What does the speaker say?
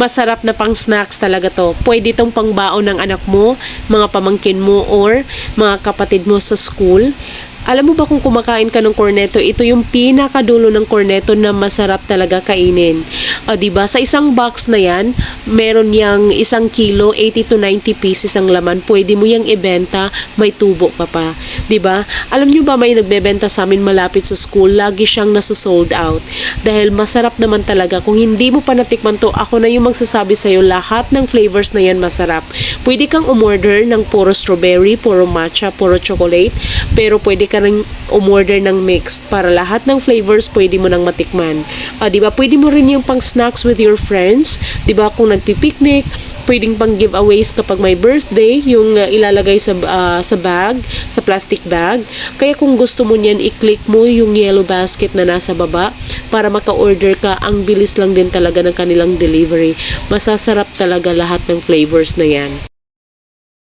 Masarap na pang snacks talaga to. Pwede itong pangbaon ng anak mo, mga pamangkin mo, or mga kapatid mo sa school. Alam mo ba kung kumakain ka ng cornetto, ito yung pinakadulo ng cornetto na masarap talaga kainin. O, diba? Sa isang box na yan, meron yang 1 kilo, 80 to 90 pieces ang laman. Pwede mo yang ibenta, may tubo pa. Diba? Alam nyo ba may nagbebenta sa amin malapit sa school, lagi siyang nasusold out. Dahil masarap naman talaga. Kung hindi mo pa natikman to, ako na yung magsasabi sa'yo, lahat ng flavors na yan masarap. Pwede kang umorder ng puro strawberry, puro matcha, puro chocolate, pero pwede ka rin umorder ng mixed para lahat ng flavors pwede mo nang matikman. Diba? Pwede mo rin yung pang snacks with your friends. Diba? Kung nagpipiknik, pwedeng pang giveaways kapag may birthday, yung ilalagay sa bag, sa plastic bag. Kaya kung gusto mo niyan, i-click mo yung yellow basket na nasa baba para maka-order ka. Ang bilis lang din talaga ng kanilang delivery. Masasarap talaga lahat ng flavors na yan.